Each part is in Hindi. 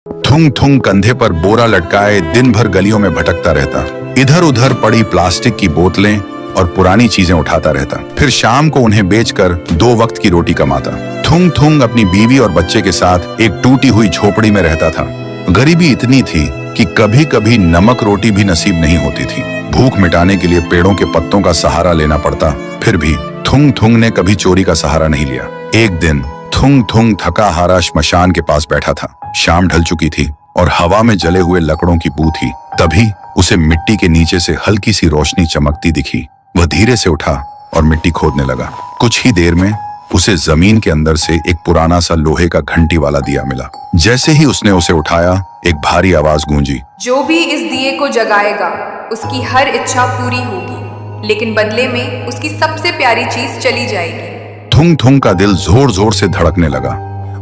थुंग थुंग कंधे पर बोरा लटकाए दिन भर गलियों में भटकता रहता। इधर उधर पड़ी प्लास्टिक की बोतलें और पुरानी चीजें उठाता रहता। फिर शाम को उन्हें बेचकर 2 वक्त की रोटी कमाता। थुंग थुंग अपनी बीवी और बच्चे के साथ एक टूटी हुई झोपड़ी में रहता था। गरीबी इतनी थी कि कभी कभी नमक रोटी भी नसीब नहीं होती थी। भूख मिटाने के लिए पेड़ों के पत्तों का सहारा लेना पड़ता। फिर भी थुंग थुंग ने कभी चोरी का सहारा नहीं लिया। एक दिन थुंग थुंग थका हारा श्मशान के पास बैठा था। शाम ढल चुकी थी और हवा में जले हुए लकड़ों की बू थी। तभी उसे मिट्टी के नीचे से हल्की सी रोशनी चमकती दिखी। वह धीरे से उठा और मिट्टी खोदने लगा। कुछ ही देर में उसे जमीन के अंदर से एक पुराना सा लोहे का घंटी वाला दिया मिला। जैसे ही उसने उसे उठाया, एक भारी आवाज गूंजी, जो भी इस दिए को जगाएगा उसकी हर इच्छा पूरी होगी, लेकिन बदले में उसकी सबसे प्यारी चीज चली जाएगी। थुंग थुंग का दिल जोर जोर से धड़कने लगा।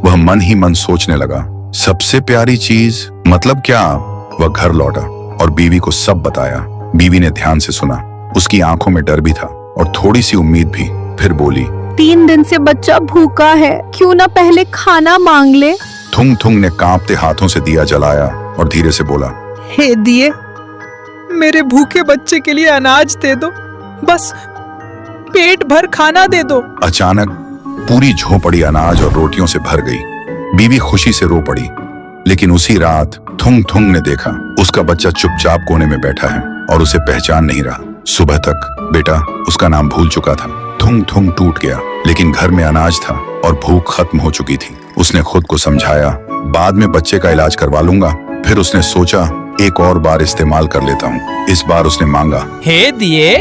वह मन ही मन सोचने लगा, सबसे प्यारी चीज मतलब क्या? वह घर लौटा और बीवी को सब बताया। बीवी ने ध्यान से सुना। उसकी आंखों में डर भी था और थोड़ी सी उम्मीद भी। फिर बोली, 3 दिन से बच्चा भूखा है, क्यों ना पहले खाना मांग ले। थुंग थुंग ने कांपते हाथों से दिया जलाया और धीरे से बोला, हे दिए, मेरे भूखे बच्चे के लिए अनाज दे दो, बस पेट भर खाना दे दो। अचानक पूरी झोपड़ी अनाज और रोटियों से भर गई। बीवी खुशी से रो पड़ी। लेकिन उसी रात थुंग थुंग ने देखा उसका बच्चा चुपचाप कोने में बैठा है और उसे पहचान नहीं रहा। सुबह तक बेटा उसका नाम भूल चुका था। थुंग थुंग टूट गया, लेकिन घर में अनाज था और भूख खत्म हो चुकी थी। उसने खुद को समझाया, बाद में बच्चे का इलाज करवा लूंगा। फिर उसने सोचा, एक और बार इस्तेमाल कर लेता हूँ। इस बार उसने मांगा, हे दिए,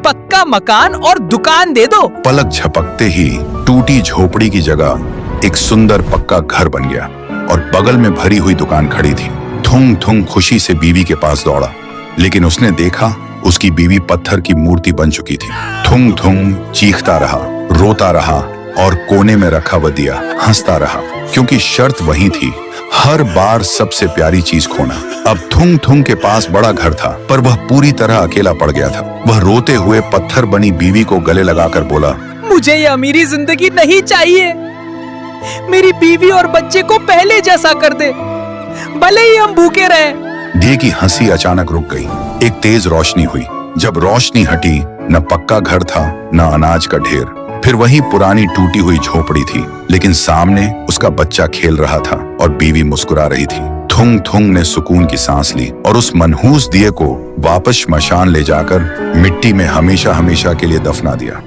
पक्का मकान और दुकान दे दो। पलक झपकते ही टूटी झोपड़ी की जगह एक सुंदर पक्का घर बन गया और बगल में भरी हुई दुकान खड़ी थी। थुंग थुंग खुशी से बीवी के पास दौड़ा, लेकिन उसने देखा उसकी बीवी पत्थर की मूर्ति बन चुकी थी। थुंग थुंग चीखता रहा, रोता रहा और कोने में रखा वह दिया हंसता रहा, क्योंकि शर्त वही थी, हर बार सबसे प्यारी चीज खोना। अब थुंग थुंग के पास बड़ा घर था, पर वह पूरी तरह अकेला पड़ गया था। वह रोते हुए पत्थर बनी बीवी को गले लगाकर बोला, मुझे ये अमीरी जिंदगी नहीं चाहिए। मेरी बीवी और बच्चे को पहले जैसा कर दे, भले ही हम भूखे रहे। दिए की हंसी अचानक रुक गई। एक तेज रोशनी हुई। जब रोशनी हटी, न पक्का घर था न अनाज का ढेर। फिर वही पुरानी टूटी हुई झोपड़ी थी, लेकिन सामने उसका बच्चा खेल रहा था और बीवी मुस्कुरा रही थी। थुंग थुंग ने सुकून की सांस ली और उस मनहूस दिए को वापस श्मशान ले जाकर मिट्टी में हमेशा हमेशा के लिए दफना दिया।